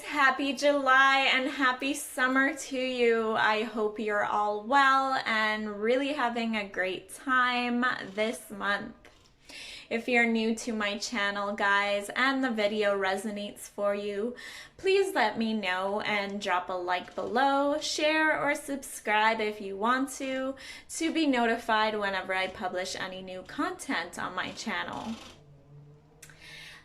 happy July and happy summer to you. I hope you're all well and really having a great time this month. If you're new to my channel, guys, and the video resonates for you, please let me know and drop a like below, share or subscribe if you want to be notified whenever I publish any new content on my channel.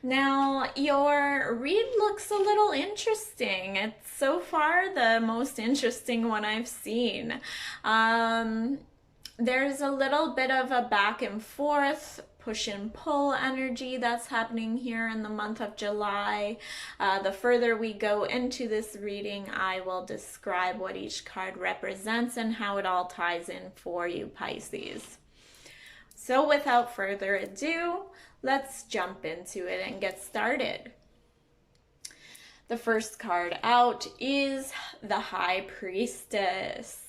Now, your read looks a little interesting. It's so far the most interesting one I've seen. There's a little bit of a back and forth, push and pull energy that's happening here in the month of July. The further we go into this reading, I will describe what each card represents and how it all ties in for you, Pisces. So without further ado, let's jump into it and get started. The first card out is the High Priestess.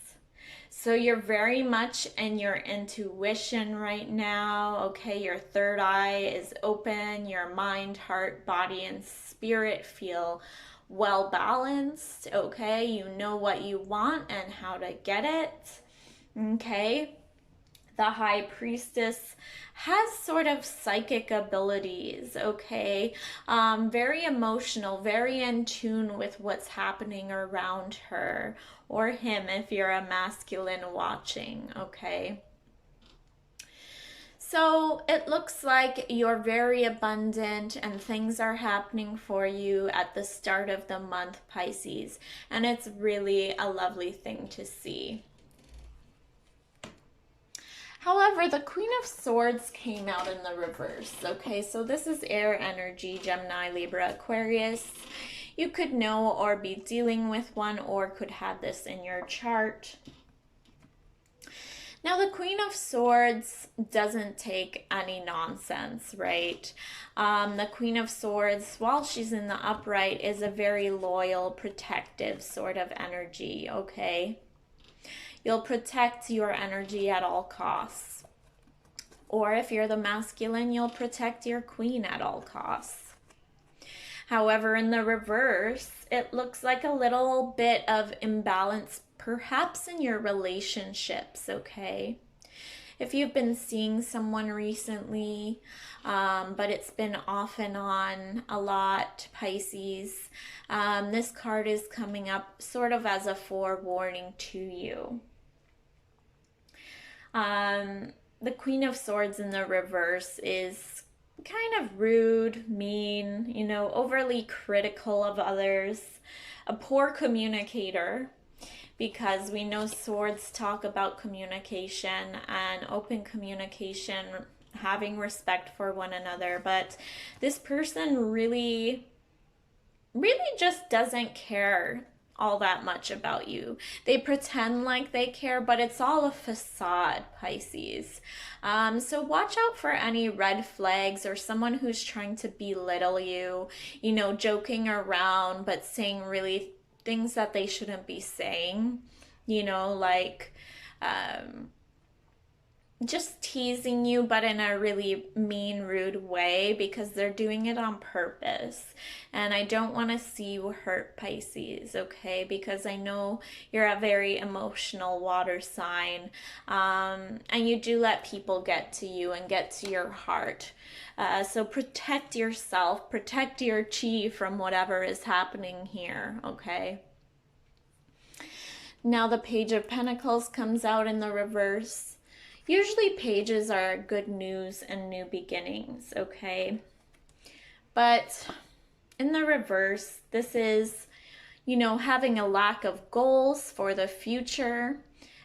So you're very much in your intuition right now, okay? Your third eye is open, your mind, heart, body, and spirit feel well balanced, okay? You know what you want and how to get it, okay? The High Priestess has sort of psychic abilities, okay? Very emotional, very in tune with what's happening around her, or him if you're a masculine watching, okay? So it looks like you're very abundant and things are happening for you at the start of the month, Pisces, and it's really a lovely thing to see. However, the Queen of Swords came out in the reverse, okay? So this is air energy, Gemini, Libra, Aquarius. You could know or be dealing with one or could have this in your chart. Now, the Queen of Swords doesn't take any nonsense, right? The Queen of Swords, while she's in the upright, is a very loyal, protective sort of energy, okay? You'll protect your energy at all costs. Or if you're the masculine, you'll protect your queen at all costs. However, in the reverse, it looks like a little bit of imbalance, perhaps in your relationships, okay? If you've been seeing someone recently, but it's been off and on a lot, Pisces, this card is coming up sort of as a forewarning to you. The Queen of Swords in the reverse is kind of rude, mean, you know, overly critical of others, a poor communicator, because we know swords talk about communication and open communication, having respect for one another, but this person really just doesn't care all that much about you. They pretend like they care, but it's all a facade, Pisces. So watch out for any red flags or someone who's trying to belittle you, you know, joking around, but saying really things that they shouldn't be saying, you know, like just teasing you, but in a really mean, rude way, because they're doing it on purpose. And I don't want to see you hurt, Pisces, okay? Because I know you're a very emotional water sign, and you do let people get to you and get to your heart. So protect yourself, protect your chi from whatever is happening here, okay? Now the Page of Pentacles comes out in the reverse. Usually pages are good news and new beginnings, okay? But in the reverse, this is, you know, having a lack of goals for the future.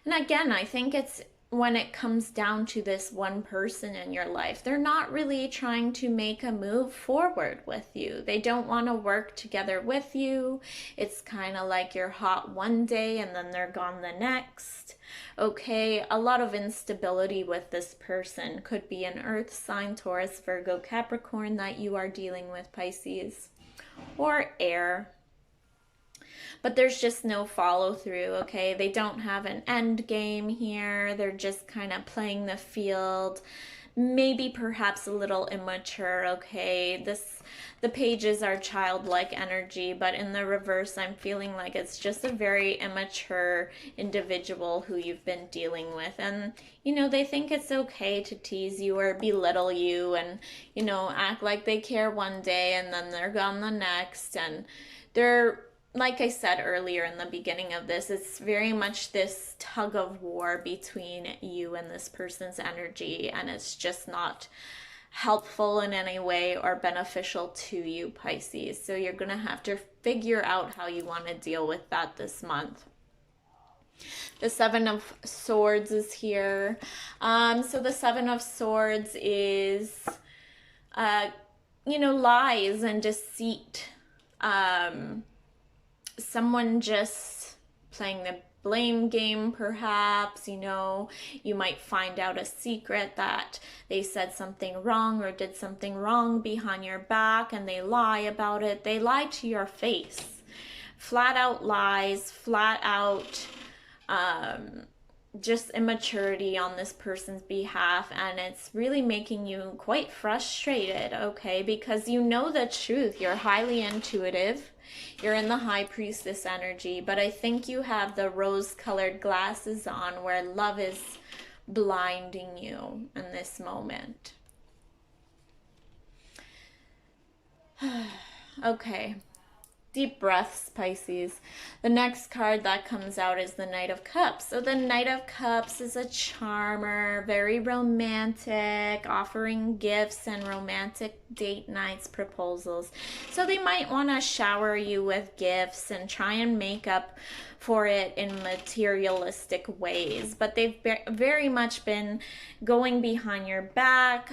And again, I think it's when it comes down to this one person in your life, they're not really trying to make a move forward with you. They don't want to work together with you. It's kind of like you're hot one day and then they're gone the next. Okay, a lot of instability with this person. Could be an earth sign, Taurus, Virgo, Capricorn that you are dealing with, Pisces, or air. But there's just no follow through, okay? They don't have an end game here. They're just kind of playing the field, maybe perhaps a little immature, okay? The pages are childlike energy, but in the reverse, I'm feeling like it's just a very immature individual who you've been dealing with. And, you know, they think it's okay to tease you or belittle you and, you know, act like they care one day and then they're gone the next. And they're, like I said earlier in the beginning of this, it's very much this tug of war between you and this person's energy, and it's just not helpful in any way or beneficial to you, Pisces. So you're going to have to figure out how you want to deal with that this month. The Seven of Swords is here. So the Seven of Swords is, you know, lies and deceit. Someone just playing the blame game, perhaps. You know, you might find out a secret that they said something wrong or did something wrong behind your back, and they lie about it. They lie to your face. Flat out lies, flat out just immaturity on this person's behalf, and it's really making you quite frustrated, okay? Because you know the truth. You're highly intuitive. You're in the High Priestess energy, but I think you have the rose-colored glasses on where love is blinding you in this moment. Okay. Deep breaths, Pisces. The next card that comes out is the Knight of Cups. So the Knight of Cups is a charmer, very romantic, offering gifts and romantic date nights, proposals. So they might want to shower you with gifts and try and make up for it in materialistic ways. But they've very much been going behind your back.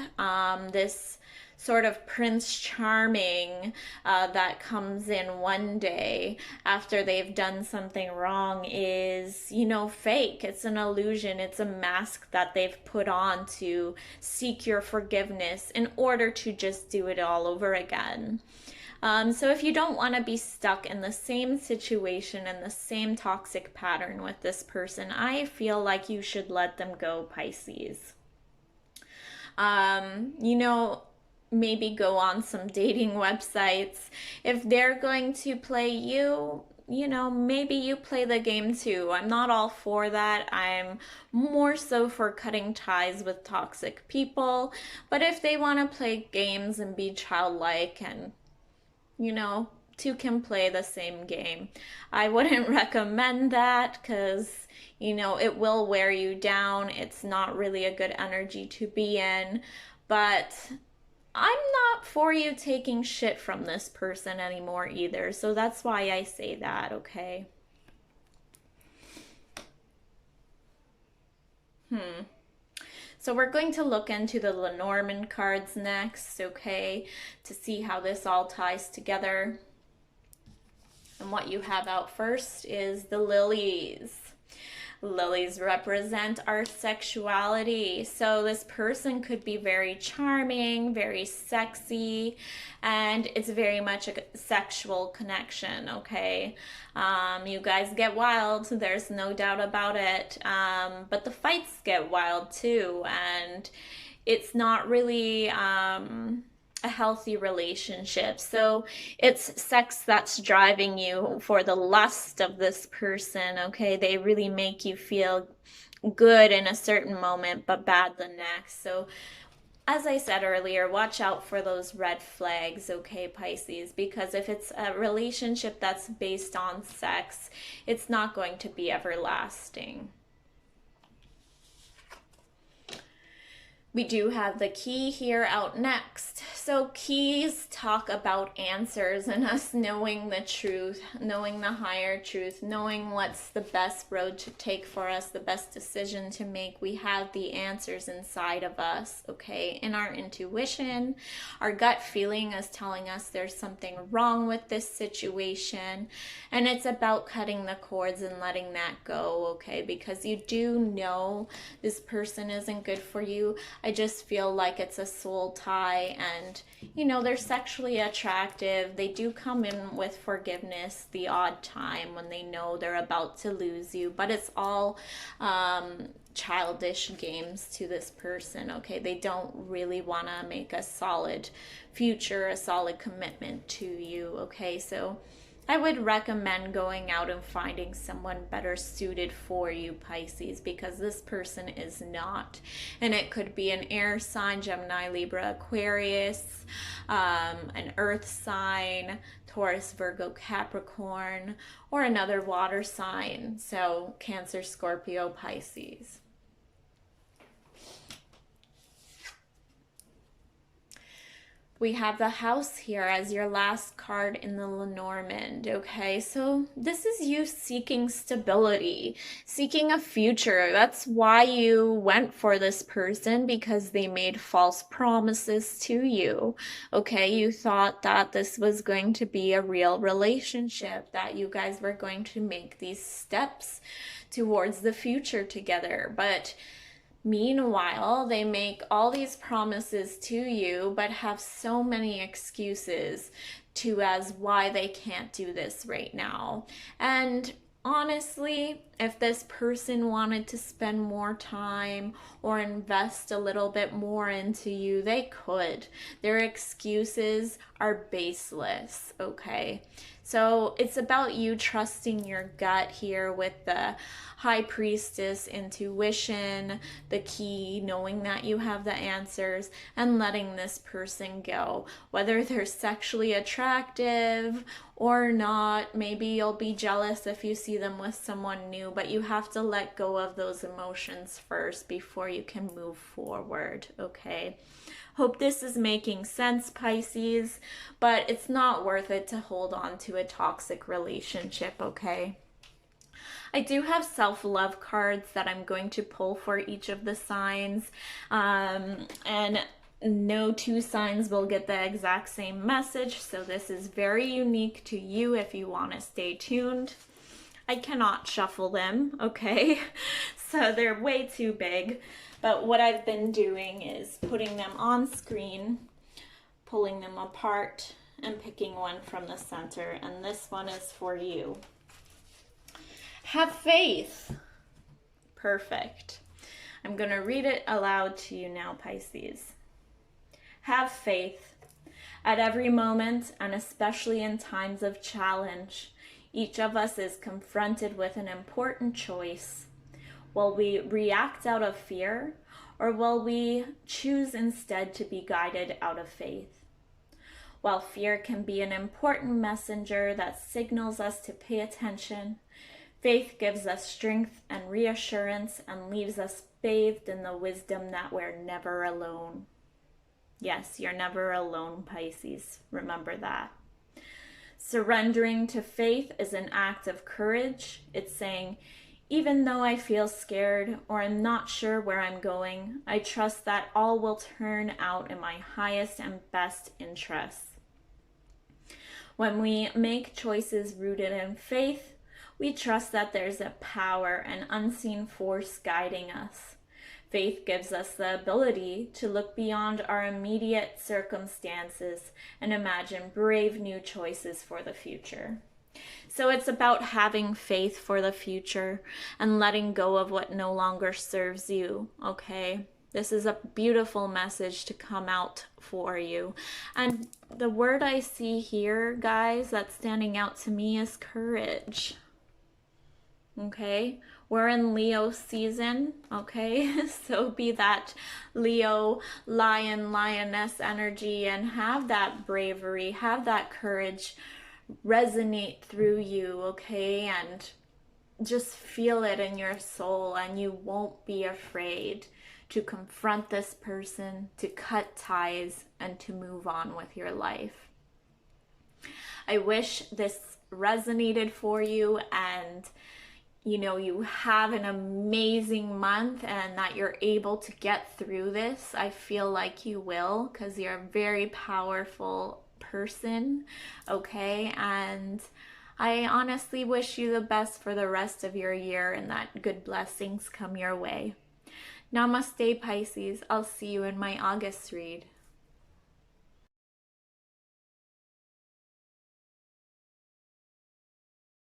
This sort of Prince Charming that comes in one day after they've done something wrong is, you know, fake. It's an illusion. It's a mask that they've put on to seek your forgiveness in order to just do it all over again. So if you don't want to be stuck in the same situation and the same toxic pattern with this person, I feel like you should let them go, Pisces. You know, maybe go on some dating websites. If they're going to play you, you know, maybe you play the game too. I'm not all for that. I'm more so for cutting ties with toxic people. But if they want to play games and be childlike and, you know, two can play the same game, I wouldn't recommend that because, you know, it will wear you down. It's not really a good energy to be in. But I'm not for you taking shit from this person anymore either. So that's why I say that, okay? So we're going to look into the Lenormand cards next, okay? To see how this all ties together. And what you have out first is the lilies. Lilies represent our sexuality. So this person could be very charming, very sexy, and it's very much a sexual connection, okay? You guys get wild, there's no doubt about it. But the fights get wild too, and it's not really a healthy relationship. So it's sex that's driving you for the lust of this person, okay? They really make you feel good in a certain moment but bad the next. So as I said earlier, watch out for those red flags, okay, Pisces? Because if it's a relationship that's based on sex, it's not going to be everlasting. We do have the key here out next. So keys talk about answers and us knowing the truth, knowing the higher truth, knowing what's the best road to take for us, the best decision to make. We have the answers inside of us, okay? In our intuition, our gut feeling is telling us there's something wrong with this situation. And it's about cutting the cords and letting that go, okay? Because you do know this person isn't good for you. I just feel like it's a soul tie, and you know, they're sexually attractive. They do come in with forgiveness the odd time when they know they're about to lose you, but it's all childish games to this person, okay? They don't really want to make a solid future, a solid commitment to you, okay? So I would recommend going out and finding someone better suited for you, Pisces, because this person is not. And it could be an air sign, Gemini, Libra, Aquarius, an earth sign, Taurus, Virgo, Capricorn, or another water sign. So Cancer, Scorpio, Pisces. We have the House here as your last card in the Lenormand, okay? So this is you seeking stability, seeking a future. That's why you went for this person, because they made false promises to you, okay? You thought that this was going to be a real relationship, that you guys were going to make these steps towards the future together, but meanwhile, they make all these promises to you, but have so many excuses as why they can't do this right now. And honestly, if this person wanted to spend more time or invest a little bit more into you, they could. Their excuses are baseless, okay? So it's about you trusting your gut here with the High Priestess, intuition, the key, knowing that you have the answers, and letting this person go. Whether they're sexually attractive or not, maybe you'll be jealous if you see them with someone new, but you have to let go of those emotions first before you can move forward, okay? Hope this is making sense, Pisces, but it's not worth it to hold on to a toxic relationship, okay? I do have self-love cards that I'm going to pull for each of the signs, and no two signs will get the exact same message, so this is very unique to you if you want to stay tuned. I cannot shuffle them, okay? So they're way too big. But what I've been doing is putting them on screen, pulling them apart, and picking one from the center. And this one is for you. Have faith. Perfect. I'm going to read it aloud to you now, Pisces. Have faith. At every moment, and especially in times of challenge, each of us is confronted with an important choice. Will we react out of fear, or will we choose instead to be guided out of faith? While fear can be an important messenger that signals us to pay attention, faith gives us strength and reassurance and leaves us bathed in the wisdom that we're never alone. Yes, you're never alone, Pisces. Remember that. Surrendering to faith is an act of courage. It's saying, even though I feel scared or I'm not sure where I'm going, I trust that all will turn out in my highest and best interests. When we make choices rooted in faith, we trust that there's a power and unseen force guiding us. Faith gives us the ability to look beyond our immediate circumstances and imagine brave new choices for the future. So it's about having faith for the future and letting go of what no longer serves you, okay? This is a beautiful message to come out for you. And the word I see here, guys, that's standing out to me is courage. Okay? We're in Leo season, okay? So be that Leo, lion, lioness energy and have that bravery, have that courage resonate through you, okay? And just feel it in your soul, and you won't be afraid to confront this person, to cut ties, and to move on with your life. I wish this resonated for you, and you know, you have an amazing month and that you're able to get through this. I feel like you will, because you're a very powerful person, okay? And I honestly wish you the best for the rest of your year and that good blessings come your way. Namaste, Pisces. I'll see you in my August read.